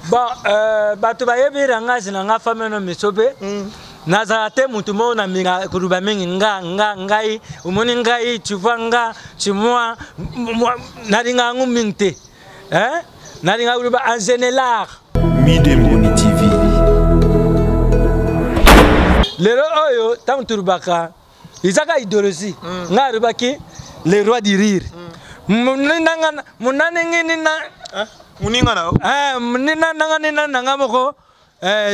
Bon, bato bayebi ranga zinanga fameno misobe. Nazarate mutumo na minga kuruba mingi ngai umoni ngai tu vois nga tu moi naringa nguminte naringa kuruba en général Midemboni TV lero oyo tam turubaka izaka idéologie nga rubaki les rois du rire munana ngini na muninga na munina nanga nanga moko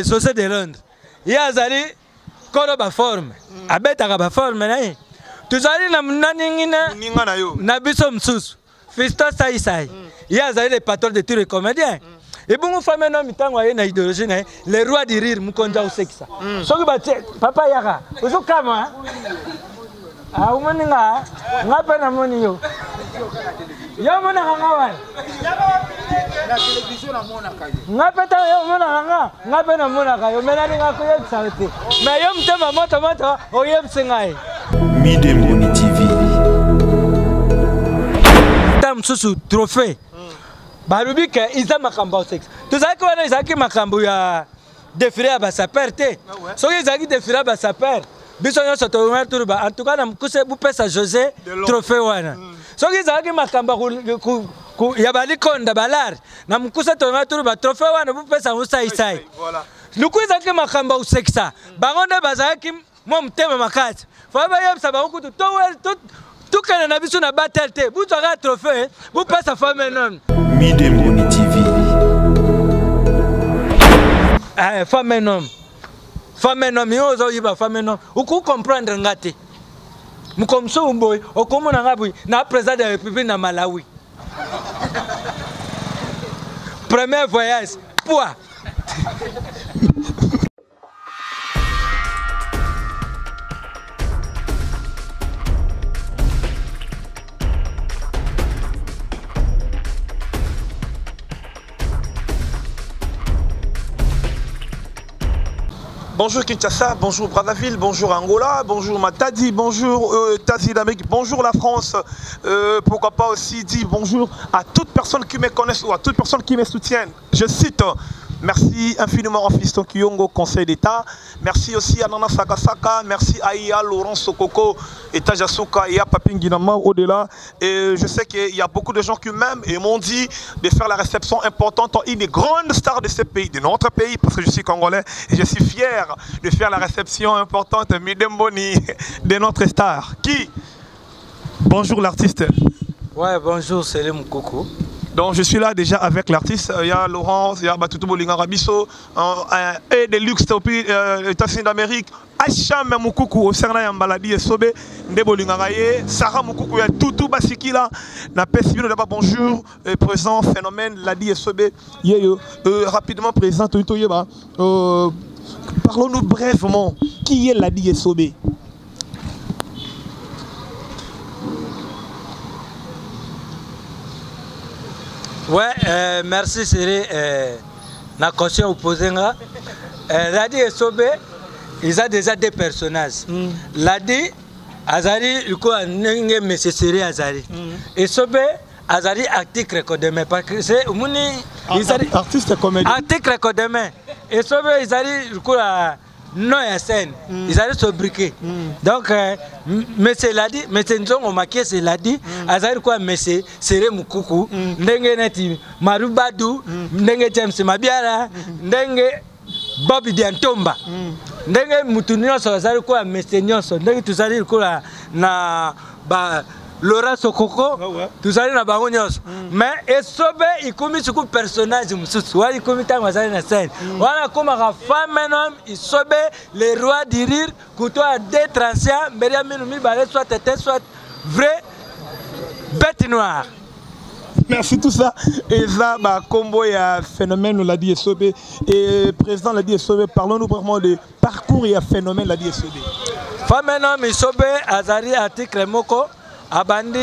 société de Londres yazali koro ba forme abetaka ba forme naye tuzali na munani ngina na yo na biso msusu Fisto Sai yazali le patron de tous les comédiens et bon femme no mitango aye na idéologie na les rois du rire mukonja usekisa soki ba papa yaka uzokama umuninga ngape na moni yo mona ngawa la télévision na mona kayo ngapeta yo mona ngape na mona kayo melani ngako yo tsarete mais yo mtema moto oyem singai Midemboni TV tam susu trophée barubi ke iza makamba sex tuzaki wana izaki makambo ya défilé ba saperte soki izaki défilé ba saperte biso nyonso tomer turuba en tout cas na mkuse bupesa José trophée wana soki izaki makamba ya balikonda balar na mkuse tomer turuba trophée wana bupesa usai voilà luku izaki makamba usekisa bangonde bazaki mo mtema makati faba yebsa bakutu tukana na biso na batelte butaka trophée bupesa femme non Midemboni TV femme non miozo yiba femme non uku comprendre ngate mukomso umboy okomona ngabu na président de la République na Malawi premier voyage poids. Bonjour Kinshasa, bonjour Brazzaville, bonjour Angola, bonjour Matadi, bonjour Tazi d'Amérique, bonjour la France. Pourquoi pas aussi dire bonjour à toute personne qui me connaisse ou à toute personne qui me soutienne. Je cite, merci infiniment à Fiston Kiyongo, Conseil d'État. Merci aussi à Nana Sakasaka, merci à Ia Laurent Sokoko, et Tajasuka, et à Papinginama au-delà. Et je sais qu'il y a beaucoup de gens qui m'aiment et m'ont dit de faire la réception importante en une des grandes stars de ce pays, de notre pays, parce que je suis congolais et je suis fier de faire la réception importante Midemboni de notre star. Qui? Bonjour l'artiste. Ouais, bonjour, c'est le Moukoko. Donc je suis là déjà avec l'artiste, il y a Laurence, il y a Batutu Bolinga Rabiso, et des luxe depuis les États-Unis d'Amérique, Aïcha Moukoukou, au Serna Yambaladi et Sobe, Ndebolinga Raye, Sarah Moukoukou, il y a tout Basiki là, n'a pas si bien d'abord bonjour, présent, phénomène, Ladi et Sobe, rapidement présent, parlons-nous brièvement, qui est Ladi et Sobe? Ouais, merci Siri. Na question opposée, Ladi et Sobe, ils ont déjà des personnages. Ladi, Azari, il quoi, n'engé Monsieur Siri Azari. Et Sobe, Azari article recordé, parce que c'est artiste comédien. Article recordé, et Sobe, ils arrivent, il quoi. Non, il y a scène. Ils allaient se briquer. Donc, monsieur Ladi, monsieur Nzongo Makie, c'est Ladi. Azari quoi, monsieur Sere Moukoukou, Ndenge Neti, Marubadou, Ndenge James Mabiara, Ndenge Bobby Diantomba, Ndenge Moutounioso, Azari quoi, monsieur Nyoso, Ndenge Touzari quoi, na Laurent Sokoko, tout ça na bangonyoso. Mais et Sobe il commet ce coup personnage mususu. Wali commet tant mazali na scène. Wala koma ka femme homme il Sobe les rois du rire kutoa des transients meria minumi balé soit tête soit vrai bête noire. Merci tout ça. Et ça, combo et phénomène Ladi et Sobe. Et président Ladi et Sobe, parlons-nous vraiment de parcours et phénomène Ladi et Sobe. Femme homme il Sobe Azari article moko. Abandi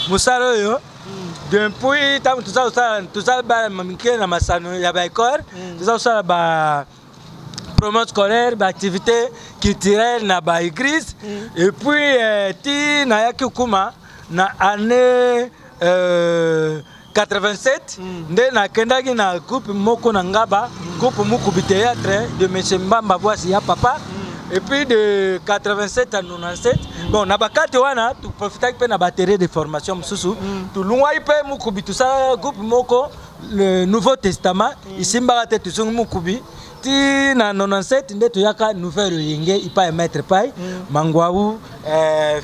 musaro yo depuis tam tout ça ba mamike na masano ya ba école tout ça ba promotion scolaire ba activité culturelle na ba église et puis ti na yaki kuma na année 87 nde nakendaki na groupe moko na ngaba groupe Mukubi théâtre de monsieur Mbamba Voici ya papa et puis de 87 à 97 bon na bakati wana tu profitaki pe na batterie de formation mususu tu lungwa ipe Mukubi tout ça groupe moko le Nouveau Testament ici mbaka te tu Mukubi ti na 97 nde tuyaka nouvelle yenge ipa maître pai mangwawu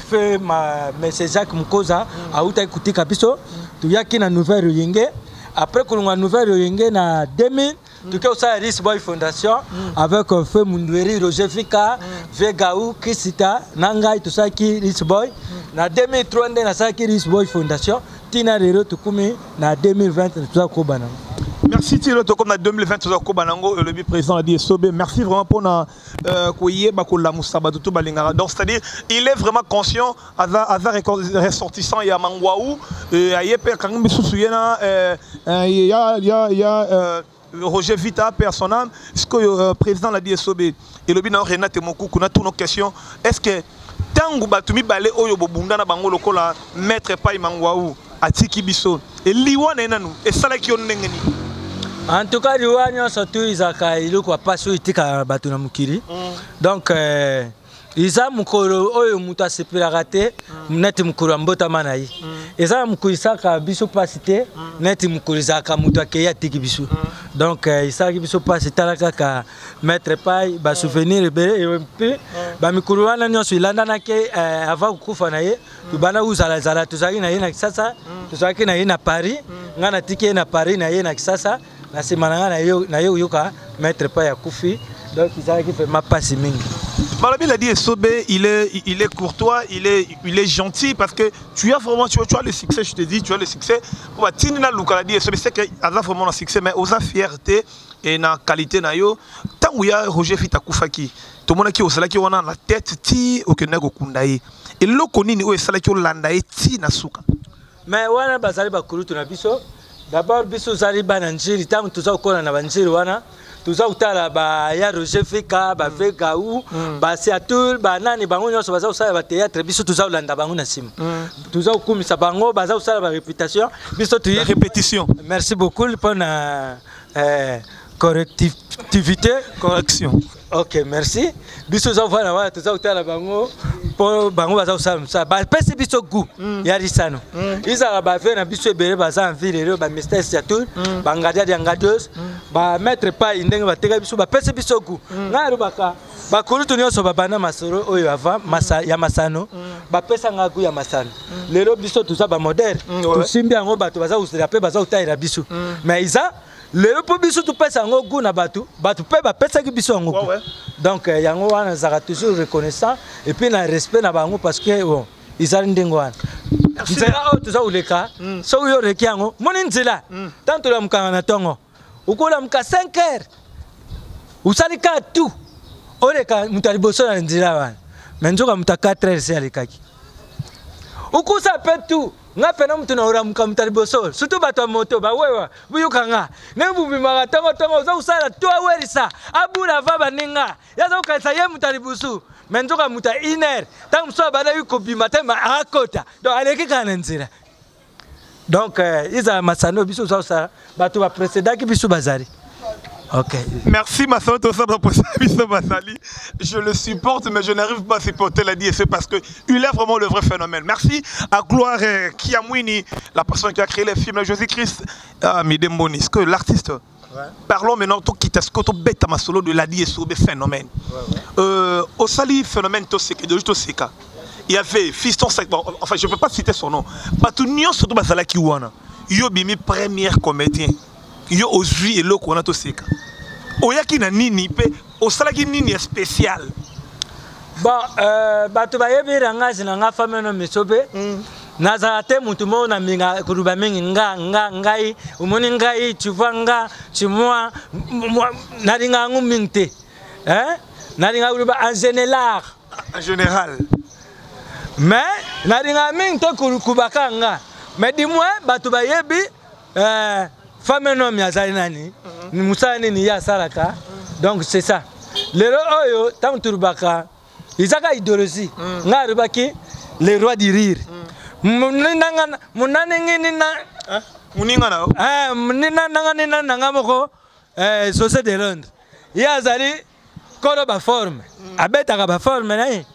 fait ma monsieur Jacques Mukoza auta ikutika biso tuyaki na nouvelle yenge après kulunga nouvelle yenge na 2000 tu as aussi Rich Boy Fondation avec Feu Mundweri, Roger Fika, Vegaou, Kisita, Nangai, tout ça qui Rich Boy. Na 2003 on a ça qui Rich Boy Fondation. Tina Rero Tukumi na 2020 tout ça Kobanango. Merci Tilo to comme na 2020 tout ça Kobanango le président a dit Sobé. Merci vraiment pour na koyé bakola musaba tout balingara. Donc c'est-à-dire il est vraiment conscient à ressortissant ya Mangwaou et ayepe quand même sousuyena il y a Roger Vita, personne, ce que le président l'a dit, et le bilan Renate Mokou, qu'on a toutes nos questions. Est-ce que tant que Batumi Balé Oyo Bobunda na Bango Lokola, Maître Pai Mangwaou, Atiki Bisso, et Liwan et Nanou, et Salaki Onengeni. En tout cas, Liwan, surtout, ils ont pas su Itika Batuna Mukiri. Donc, Iza mukoro oyo muta sepira raté neti mukuru mbota manayi eza mukuisa ka biso pasité neti mukuriza ka muta ke ya tiki biso donc isa ki biso pasité la ka mettre pai ba souvenir be et puis ba mikuru wana nyonso ilanda na ke avant kufa na ye tubana uzala zala tuzaki na ye na kisasa tuzaki na ye na Paris ngana tiki na Paris na ye na kisasa na semana na yo yoka mettre pai ya kufi donc isa ki fait ma passe mingi. Malabi l'a dit, Sobé, il est courtois, il est gentil parce que tu as vraiment tu as le succès, je te dis, tu as le succès. Tinina Luka l'a dit, Sobé, c'est qu'il a vraiment le succès, mais aux fierté et la qualité, tant où il y a Roger Fitakoufaki, tout le monde qui est au la tête, ti au Kenego Kundaye. Et le Konini, où est Salaki Landaye, ti Nasuka. Mais wana bazali bakuru tunabiso. D'abord, biso zali bananjiri, tant que tout ça au Kona na banjiri wana. Tuza utala ba ya Roger Fika ba Vegaou ba Seattle ba nani bango nyonso baza usala ba théâtre biso tuza ulanda bango na sim tuza ukumisa bango baza usala ba réputation biso tu répétition. Merci beaucoup pour na corrective correction. Ok, merci. Biso za wana wana tuza utala bango pour bango baza usala ça ba pesi biso goût ya risano izala ba ve na biso ebele baza en ville ba Mr Seattle ba ngadia dia ngadios ba mettre pas indenge bateka biso ba pesi biso goût ngaro baka ba kulutu nyonso babana masoro oyo avant masa ya masano ba pesa ngagu ya masano lelo biso tuza ba moderne tusimbi yango bato baza usela pe baza utaira biso mais iza lelo po biso tu pesa ngo goût na bato pe ba pesa ki biso ngo donc yango wana zaka toujours reconnaissant et puis na respect na bango parce que bon izali ndengo wana nzela o tuza uleka so yo reki yango moni nzela tanto la mukanga na tongo ukola muka 5 heures usalika tout oleka mutaliboso na nzela wana menjoka muta 4 heures alikaki ukusa pe tout nga pena mtu na ora muka mutaliboso surtout bato moto ba wewa buyukanga nembu bimaka tongo za usala to awerisa abula vaba ninga yaza ukaisa ye mutalibusu menjoka muta 1 heure tangu so bana yuko bimatema akota donc aleki kana nzela donc iza masano biso ça bato ba précédent ki biso bazari. Ok. Merci Massano Basali. Je le supporte, mais je n'arrive pas à supporter la DSE parce qu'il est vraiment le vrai phénomène. Merci à Gloire Kiamwini, la personne qui a créé les films, José-Christ Midemboni, que l'artiste. Ouais. Parlons maintenant de bête masolo de la DSE phénomène. Au Sali phénomène Toseka, de Toseka. Il y avait Fiston Sek, enfin je ne peux pas citer son nom. Batunion surtout Basala Kiwana. Yo bimi première comédien. Yo ozui elo kona to seka oyaki na nini pe osalaki nini spécial bon bato bayebi ranga zinanga fameno misobe nazate mutu mo na minga kuruba mingi ngai umoni ngai tu vois nga tu moi naringa ngu mingte naringa kuruba en général mais naringa mingte kurukubaka nga mais dis-moi bato bayebi femme non miazali nani ni musani ni ya salaka donc c'est ça le oyo tam turbaka izaka idéologie ngarubaki les rois du rire munane ngini na Muninga na. Nina nanga moko Société de Londres. Ya zali kolo ba forme. Abeta ba forme na ye.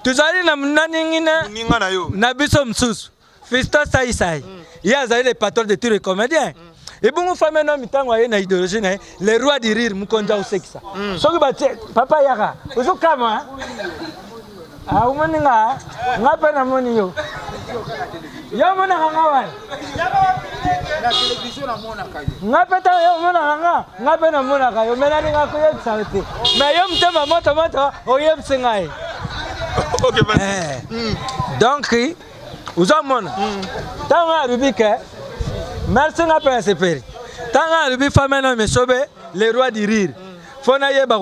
Tuzali na munaningina Muninga na yo. Na biso msusu. Fisto Sai. Ya zali le patron de tous les comédiens. Et bon, on fait maintenant mitango na idéologie na les rois du rire mukonja usekisa. Soki ba papa yaka. Ozo kama. Ah umaninga ngapa na moni yo. Yo mona ngawan. La télévision na mona kayo. Ngapa ta yo mona ngapa na mona kayo. Menani ngako yo salute. Mais yo mtema moto oyem singai. OK, merci. Donc uzo mona. Tanga rubike. Merci à Père. Tant que le fameux me sauve les rois du rire. Faut n'aller pas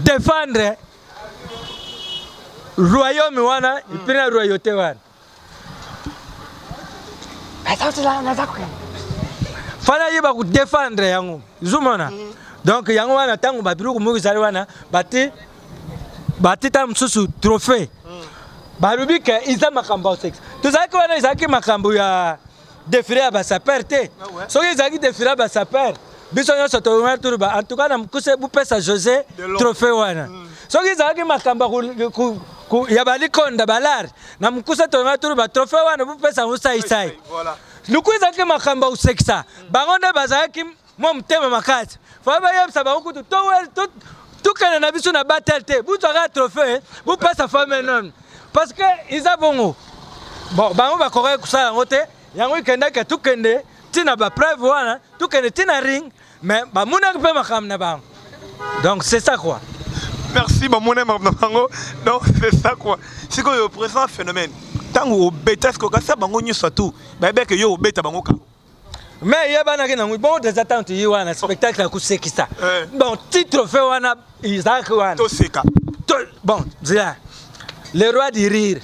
défendre royaume wana et puis la royauté wana. Faut n'aller pas défendre yango. Zumana. Donc yango wana tango babiru kumuki zali wana bati tam susu trophée. Barubi ke iza makamba sex. Tuzaki wana izaki makambo ya défilé à sa perte. So ils ont défilé à sa perte. Bisogna sottomettere turba. En tout cas, nam kuse bu pesa José trophée wana. So ils ont makamba ku ya bali konda balar. Nam kuse sottomettere turba trophée wana bu pesa usai. Voilà. Luku izaki makamba useksa. Bangonde bazaki mo mtema makati. Fa ba yebsa ba ukutu tout kana na biso na batelte. Bu tsaka trophée bu pesa femme non. Parce que ils avons bon bango ba correct kusala ngote. Yango ikenda ke tukende tina ba preuve wana tukende tina ring mais ba muna pe makam na bang. Donc c'est ça quoi. Merci ba mona mabango. Donc c'est ça quoi. C'est quoi le présent phénomène. Tango beta ce que ça bango nyoso tout. Ba be ke yo beta bango ka. Mais yeba na kina bon des attentes yi wana spectacle ku sekisa. Bon titre fait wana Isaac wana. To seka. Bon, zia. Le roi du rire.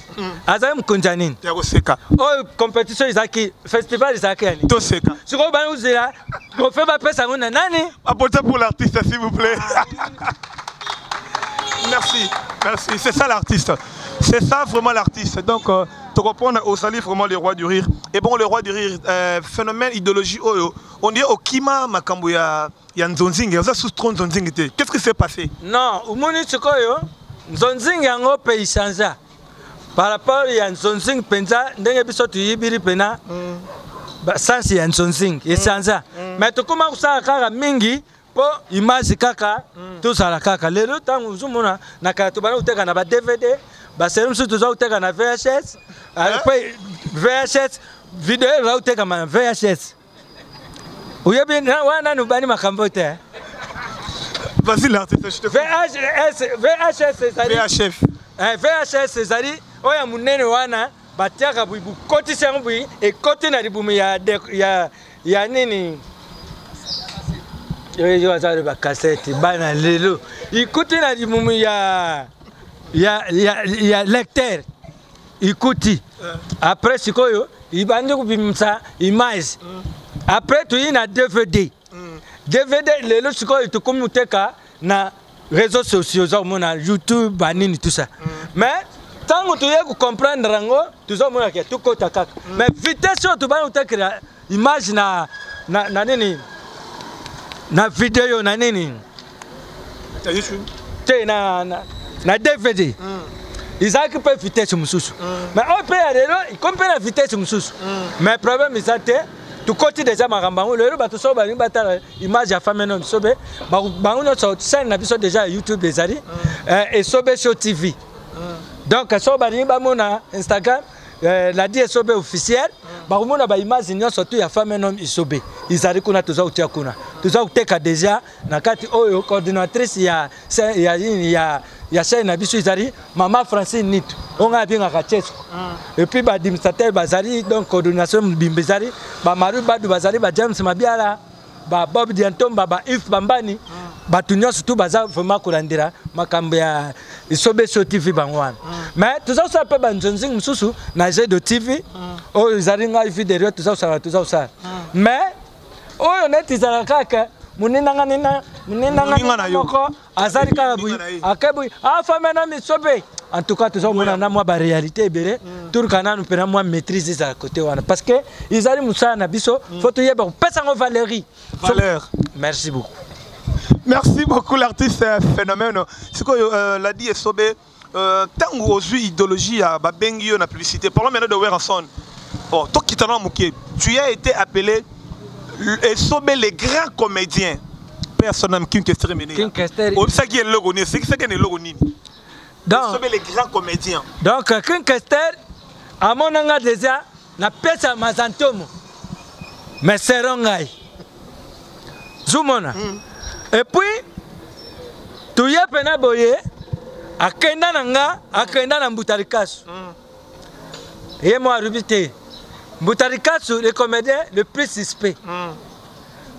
Azam Konjanin. Seka. Oh, compétition Isaki, festival Isaki. To seka. Sur le banc, vous êtes là. On fait ma paix à mon nani. Apportez pour l'artiste, s'il vous plaît. Merci. C'est ça l'artiste. C'est ça vraiment l'artiste. Donc, tu comprends, au salut vraiment le roi du rire. Et bon, le roi du rire, phénomène idéologie, on dit au Kima Makambuya, il y a un zonzing, ça sous trop zonzing. Qu'est-ce qui s'est passé? Non, au Moni Tsukoyo. Zonzing yango pays changea par rapport à Zonzing penza ndenge biso tuyibiri pena sans ya Zonzing et changea mais to kuma kusala kaka mingi po image kaka tout ça la kaka lelo tangu zumuna na ka to bana uteka na ba DVD ba serum su tuza uteka na VHS après VHS vidéo la uteka na VHS uyebi na wana nubani makambote. Vas-y l'artiste, je te fais. VHS c'est VHS c'est ça dit oya munene wana batiaka bubu koti sangu bui et koti na libumu ya nini yo azali ba cassette bana lelo ikuti na libumu ya lecteur ikuti après sikoyo ibandi kubimsa image après tu ina DVD lelo sikoyo tukumuteka na réseaux sociaux na YouTube banini tout ça mais tant que tu y comprendre rango tu zo mona ke tukota kaka mais vitesse tu ba utekira image na nini na vidéo na nini ta YouTube te na DVD Isaac peut vitesse mususu mais on peut lelo il comprend la vitesse mususu mais problème is that tu côté déjà makambango le bato so ba batala image ya femme non sobe bango no so scène na biso déjà YouTube des ali et sobe show TV donc so ba mona Instagram la die sobe officiel ba mona ba image nyo surtout ya femme non isobe izali kuna tuza utia kuna tuza uteka déjà na kati oyo coordinatrice ya chaîne na biso izali Mama Francine Nito on a bien à Chesco et puis ba administrateur bazali donc coordination bimbezali ba Maru Badu bazali ba James Mabiala ba Bob Diantomba ba If Bambani ba tunyo surtout baza vraiment kolandira makambo ya isobe so TV bangwana mais tout ça ça peut ba nzonzing mususu na jeu de TV o izali nga vidéo tout ça mais oyo net izala kaka munina moko azali kaka bui akabu femme na misobe en tout cas tous on a moi ba réalité béré tout kana nous pena moi maîtriser ça côté wana parce que ils allaient musa na biso faut to yeba pesa ngo Valérie valeur. merci beaucoup. Merci beaucoup l'artiste phénomène. C'est quoi l'a dit Esobé tant que aux idéologie à Babengio na publicité. Parlons maintenant de Weranson. Oh, toi qui t'en as mouqué, tu as été appelé Esobé les grands comédiens. Personne n'a qui est terminé. Oh, ça qui est le logo, c'est ça qui est le logo ni. Donc Esobé les grands comédiens. Donc King Kester à mon anga déjà na pesa mazantomo. Mais serongai. Zumona. Et puis tu y a pena boye akenda nanga akenda na Mbutarikasu. Et moi rubité Mbutarikasu le comédien le plus suspect.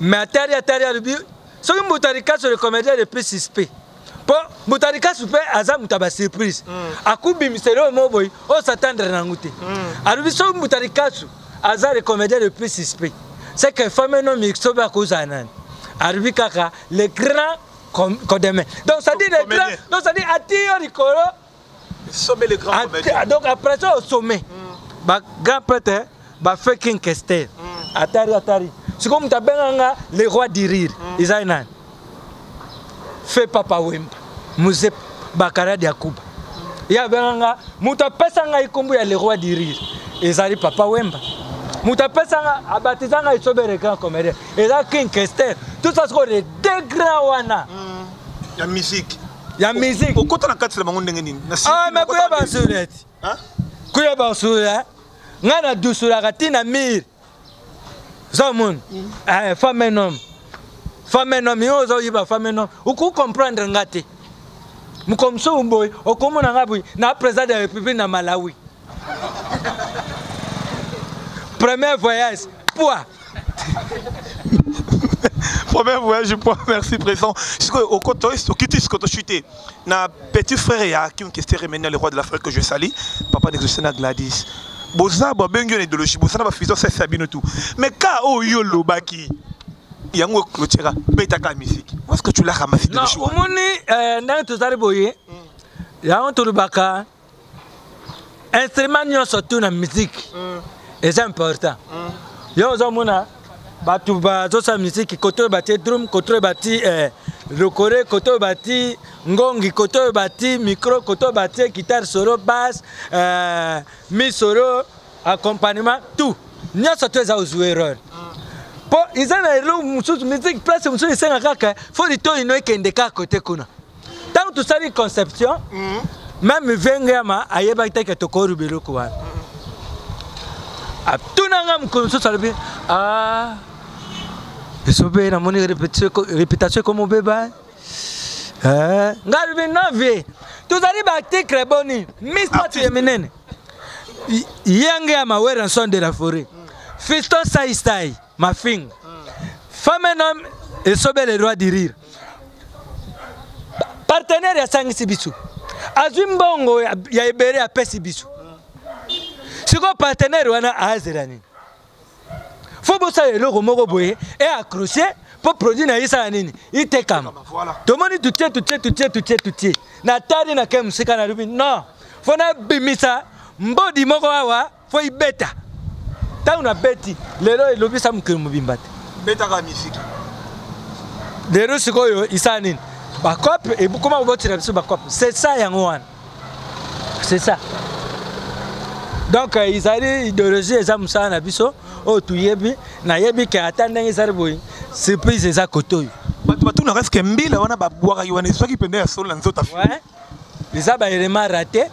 Mais atari rubi so Mbutarikasu le comédien le plus suspect. Pour Mbutarikasu pe aza mutaba surprise. Akubi mystérieux mo boy o s'attendre na ngute. Arubi so Mbutarikasu aza le comédien le plus suspect. C'est que femme non mixo ba kozana. Arubi kaka le grand Kodeme. Donc ça dit les grands, donc ça dit Atio Nicolo. Sommet les grands comédiens. Donc après ça au sommet. Bah grand prêtre, bah fait King Kester. Atari. C'est comme tabenganga les rois du rire. Isaïnan. Fait Papa Wemba. Muse Bakara Diakuba. Ya benganga muta pesanga ikumbu ya les rois du rire. Ezali Papa Wemba. Muta pesanga abatizanga isobe les grands comédiens. Ezali King Kester. Tout ça c'est les deux grands wana. La musique. La musique. Au côté de la carte, c'est le monde n'engeni. Ah mais quoi ba suret? Hein? Quoi ba suret? Ngana dusura katina mir. Zamon. Femme et homme. Femme et homme, yo zo yiba femme et homme. Uku comprendre ngate. Mukomso umboy, okomona ngaboy na président de la République na Malawi. Premier voyage. Poids. Premier voyage, merci président. Au côté, au quitter ce côté chuté. Na petit frère ya qui ont question remené le roi de l'Afrique que je salue, papa de Christina Gladys. Boza ba bengo ne idéologie, boza na ba fusion ça sabino tout. Mais ka o yo lo baki. Yango clôtura, betaka musique. Où est-ce que tu l'as ramassé de choix? Non, omoni na to zari boye. Ya on to baka. Instrument nyo surtout na musique. C'est important. Yo zo mona batu ba zosa musique koto bati drum koto bati recorder koto bati ngongi koto bati micro koto bati guitare solo basse mi solo accompagnement tout nyoso to za joueur po izana ilo mususu musique place mususu senga kaka faut lito ino ekende ka côté kuna tant tout ça une conception même vengama ayeba kitaka to ko rubelo kwa tunanga mkonso salbi Esobé na moni réputation comme beba. Ngarbi nove. Tous arrivent à article boni. Mr. Tuemenene. Yange ya Weranson de la forêt. Fiston Saistai, ma fille. Femme nom Esobé le roi du rire. Partenaire ya Sangisi Bisu. Azumbongo ya Ibere ya Pesi Bisu. Siko partenaire wana azerani. Faut bosser le logo moko boye et accrocher pour produire na isa nini itekam. To moni tout tiers. Na tari na kem sika na rubi. Non. Faut na bimisa mbodi moko awa faut ibeta. Ta una beti lelo elobi sa mkimu bimbate. Beta ka musique. Lelo siko yo isa nini. Bakop et comment on va tirer sur bakop. C'est ça yango wana. C'est ça. Donc ils allaient idéologie les hommes ça na biso o tuyebi na yebi ke atanda ngizari boy surprise za kotoyo batu na reste mbila wana babwaka yone soki pende ya solo nzota fi ouais les aba élément raté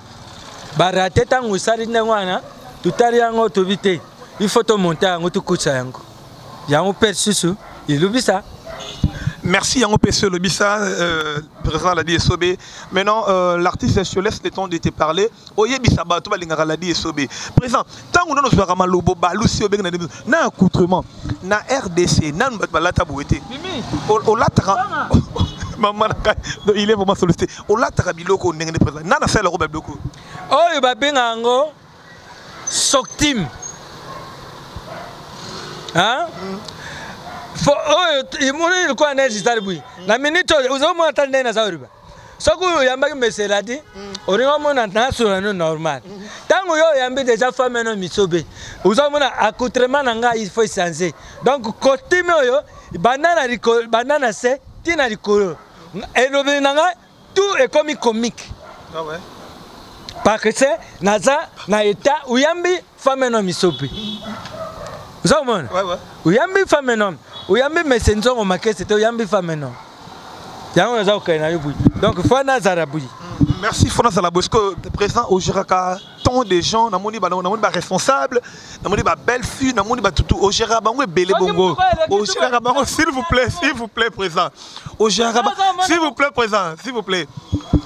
ba raté tango sari ndengwana tutari yango tobite il faut to monter yango to kucha yango persusu ilubisa. Merci Yango Pesseux Lobissa, président l'a dit Esobé. Maintenant, l'artiste, je te laisse le temps de te parler. Oye Bissaba, tu vas l'a dit Esobé. Président, tant que nous avons un lobo, Balousi, na accoutrement, na RDC, na balata bouete. Au latara. Maman, il est vraiment sollicité. Au latara biloko, n'est pas présent. Nana fait le robe bloko. Oh, il va bien en Soktim. Hein? Oh, il mourit le coin neige d'Arboui. La minute, vous avez monté dans la Zauriba. Ce que yamba monsieur l'a dit, on est au monde international normal. Tant que yo yamba déjà femme non misobe. Vous avez un accoutrement nanga il faut changer. Donc costume yo banana c'est tina rikolo. Et le nanga tout est comme comique. Ah ouais. Parce que c'est naza na état uyambi femme non misobe. Vous avez ouais ouais. Uyambi femme non. Uyambi messenzo on marqué c'était uyambi femme non. Donc, Fona Zaraboui. Merci Fona Zaraboui. Parce que présent au Géraka, tant de gens, on a responsable, on a belle fille, on a tout. Au Géraka, on a belé bongo. Au Géraka, s'il vous plaît, présent. Au Géraka, s'il vous plaît, présent, s'il vous plaît.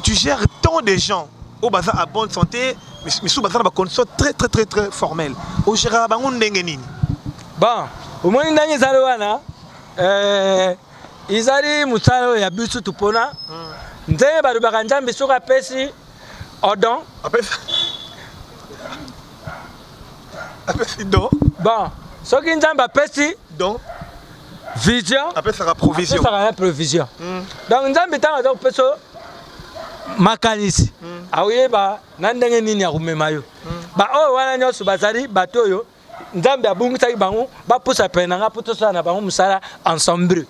Tu gères tant de gens au bazar à bonne santé, mais sous bazar à conditions très formelles. Au Géraka, on a une bon, au moins, il y a Izari musalo ya bisu tupona nzeye baru bakanjambi suka pesi odon apesi don bon soki njamba pesi don vision après ça provision donc njambi tanga donc peso makanisi awuyeba nandenge nini ya kumema yo ba o wana nyoso bazari batoyo nzambe abungisa bango bapusa pena nga putosa na bango musala ensemble.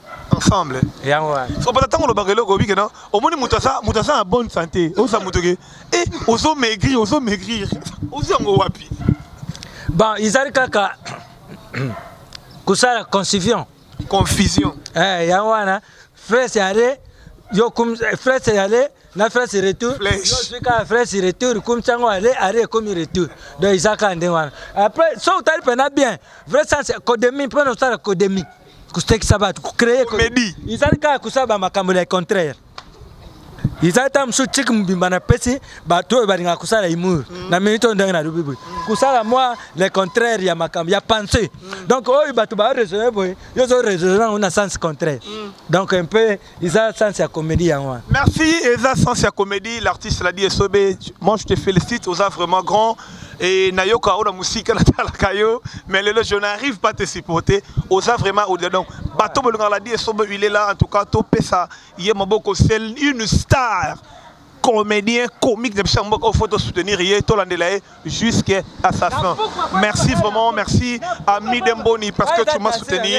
Yeah, so pas attendre le bagelo ko bikena au moins mutasa en bonne santé osa mutoke et oso maigrir oso ngo wapi bon izali kaka kusala confusion ya wana frère c'est yo comme frère c'est aller na frère c'est retour yo sika frère c'est retour comme chango aller comme retour donc izaka ndwana après so utali pena bien vrai ça c'est codemi prendre ça codemi kusteki sabat créer comédie izalika kusaba makambo ya contraire izata msu chik mbimba na pesi bato balinga kusala humour na minito ndenge na rubibu kusala moi le contraire ya makambo ya pensée donc oy bato ba raisonner boy yo zo raisonner on a sens contraire donc un peu isa sens ya comédie ya moi. Merci Eza sens ya comédie, l'artiste l'a dit Sobe, moi je te félicite, Oza vraiment grand et nayoka ona musika na tala kayo mais je n'arrive pas à te supporter Oza vraiment au donc bato bolonga l'a dit Sobe il est là en tout cas to pesa yé maboko c'est une star comédien comique de Chambok au photo soutenir yé to landelaé jusqu'à sa fin. Merci vraiment, merci à Midemboni parce que tu m'as soutenu,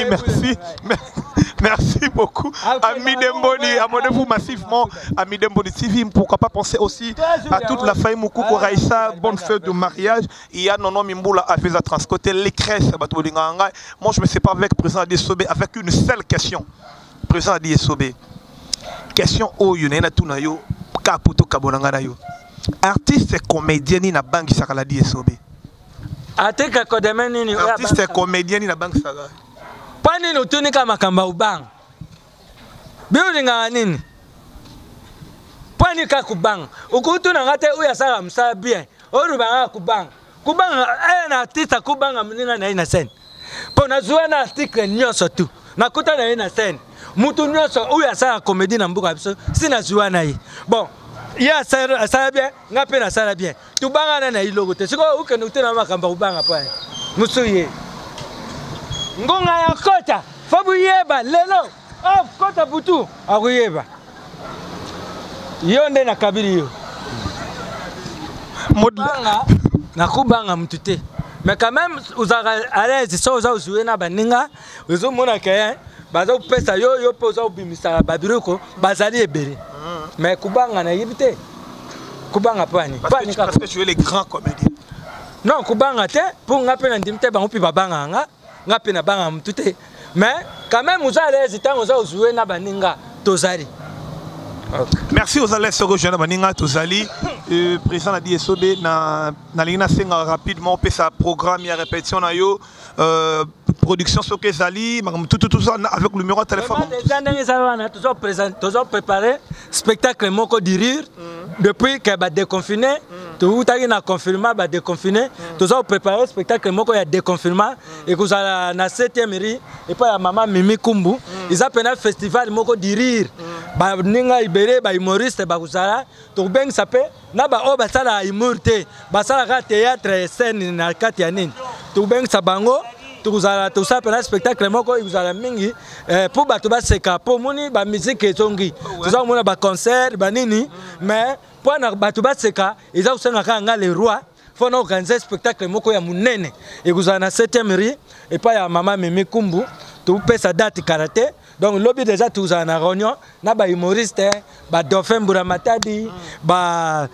merci beaucoup à Midemboni, abonnez-vous massivement à Midemboni TV. Pourquoi pas penser aussi à toute la famille Moukouko Raïssa, bonne fête de mariage. Il y a Nono Mimboula à Feza Transcoté, les crèches. Moi je me sépare avec le président Adiesobé avec une seule question. Président Adiesobé, question au Yunena Tunayo, Kaputo Kabonanganayo. Artiste et comédien na banque Sakala Adiesobé. Artiste et comédien na banque Sakala. Pani nutunika makamba ubang. Building nini? Pani ka kubang. Ukutu na ngate uya sala msa bien. Oru banga kubang. Kubang na artiste kubanga mninga na ina sen. Pona zuwa na article nyoso tu. Nakuta na ina sen. Mutu nyoso uya sala comédie na mbuka biso sina zuwa na yi. Bon, ya sala bien, ngape na sala bien. Tubanga na ilogo te. Siko uke nutuna makamba ubanga pa. Musuye. Ngonga ya kota fabu yeba lelo kota butu akuyeba yonde na kabiri yo modanga na kubanga mutute mais quand même uzaka alaise so za uzuwe na baninga uzo mona ke baza pesa yo poza ubimisa babiroko bazali ebere mais kubanga na yibite kubanga pani parce que tu es les grands comédiens non kubanga te pour ngape na ndimte bango pi babanga nga ngapena banga mtute mais quand même vous allez hésiter vous allez jouer na baninga tozali. Merci aux allez se rejoindre baninga tozali président a dit Sobe na lina senga rapidement peut sa programme ya répétition na yo production sur Kezali tout ça avec le numéro de téléphone toujours préparé spectacle moko dirir depuis que ba déconfiné tout a na confinement ba déconfiné toujours préparé spectacle moko ya déconfinement et que ça na 7e ri et pas la maman Mimi Kumbu ils appellent un festival moko dirir ba ninga ibere ba humoriste ba kusala to beng sape na ba o ba sala humorité ba sala ka théâtre scène na kati ya nini to beng sabango tozala tosa pena spectacle moko izala mingi pour bato baseka po moni ba musique ezongi toza mona ba concert ba nini mais pour na bato baseka eza kusenga kanga le roi faut na organiser spectacle moko ya munene ekuzala na 7e rue et pas ya mama Mimi Kumbu tu pesa date karaté donc lobby déjà tous en réunion na ba humoriste ba Dauphin Mburamatadi ba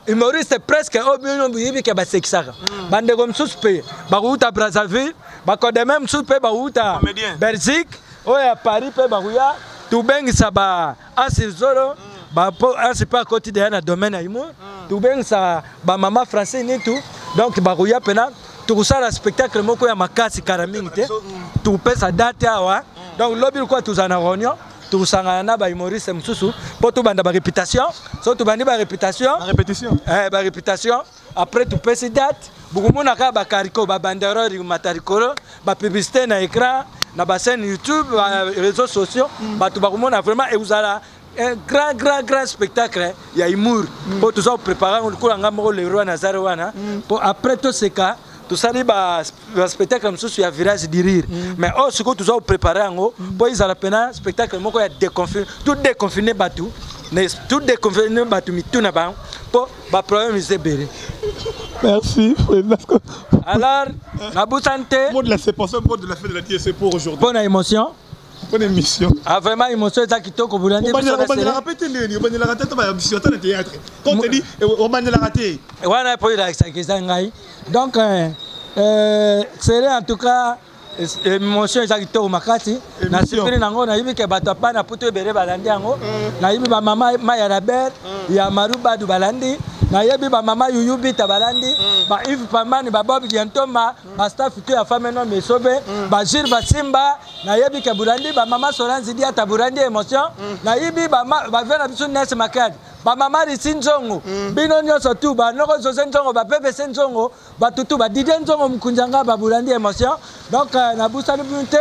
humoriste presque au bien bibi ke ba sexaka bande comme suspect ba uta Brazzaville ba ko de même suspect ba uta Belgique o ya Paris pe ba uya tu bengisa ba asizoro ba po asipa quotidien na domaine ya humour tu bengisa ba mama français ni tout donc ba uya pena tu sala spectacle moko ya makasi karamingite tu pesa date awa donc lobby quoi tous en réunion tout sangana ba humoriste msusu pour tout banda ba réputation so tout bandi ba réputation ba réputation après tout pesa date beaucoup mona ka ba kariko ba banderole matarikolo ba publicité na écran na ba chaîne YouTube réseaux sociaux ba tout ba mona vraiment et vous allez un grand spectacle ya humour pour tout ça préparer le courant ngamo le roi Nazarewana pour après tout ce cas tout ça les spectacle comme ça sur le virage de rire mais oh ce que tout ça préparer en haut pour ils la peine spectacle moko ya déconfiné tout déconfiné batu mais tout déconfiné batu mi tout na ba pour ba problème is béré. Merci. Alors la bonne santé mot de la séparation mot de la fête de la TSC pour aujourd'hui. Bonne émotion. Bonne émission. Ah vraiment émotion ça qui toko boulande. On va la répéter on va la rater on va sur le théâtre. Quand on dit on va la rater. Voilà pour la ngai. Donc c'est en tout cas émotion ça qui toko makati na sipiri nango na yibi ke bato pa na puto bere balandi yango na yibi ba mama Maya Robert ya Maruba du balandi na yebi ba mama Yuyubi tabalandi ba Yves Pamani ba Bob Giantoma ba staff tu ya femme no mesobe ba Jir Basimba na yebi ke burandi ba mama Solange dia taburandi émotion na yebi ba vera biso Ness Makad ba mama Risinzongo bino nyoso tu ba noko José Nzongo ba Pepe Senzongo ba tutu ba Didier Nzongo mkunjanga ba burandi émotion donc na bousanité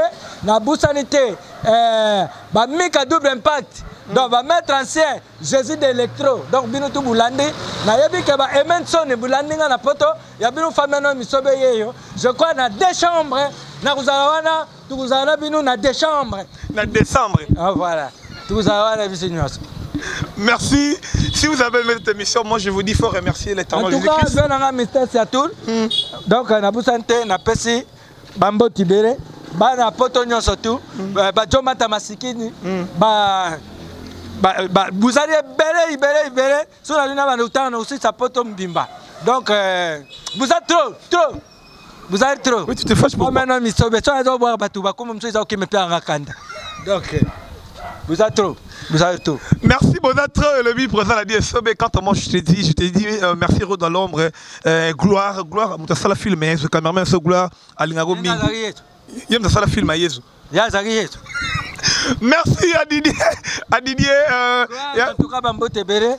ba Mika double impact donc va mettre ancien Jésus d'électro donc bino tu bulandi na yebi ke ba Emenson bulandi nga na poto ya bino fameno misobe yeyo je crois na 2 chambres na kuzalawana tu kuzala bino na 2 chambres na décembre ah voilà tu kuzalawana bisinyos. Merci. Si vous avez aimé cette émission, moi je vous dis faut remercier l'Éternel Jésus-Christ. En tout cas, bien mystère c'est tout. Donc na busante na pesi bambo tibere ba na poto nyonso tout ba jomata masikini ba vous allez ibere sur la lune avant autant aussi ça poto mbimba donc vous êtes trop oui tu te fâches pour maintenant misobe ça doit boire batu ba comme ça qui me perd en kanda donc vous êtes trop merci Bonatre le mi présent la dit sobe quand moi je te dis merci Rod dans l'ombre gloire à mutasala film ce cameraman ce gloire à lingago mi yem da sala film à Yesu ya zariyeto. Merci à Didier. En tout cas, Bambo Tebere.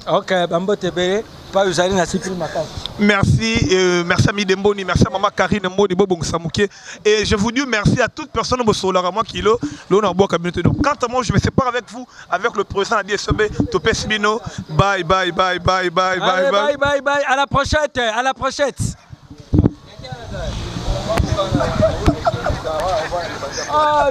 Ok, Bambo Tebere. Pas usé na sipri makasi. Merci, merci à Midemboni, merci à Maman Karine Mboni Bobong Samouké. Et je vous dis merci à toute personne au solar à moi qui l'ont dans bois communauté. Donc, quant à moi, je me sépare avec vous, avec le président d'ISB, Topé Smino. Bye. À la prochaine. Ah,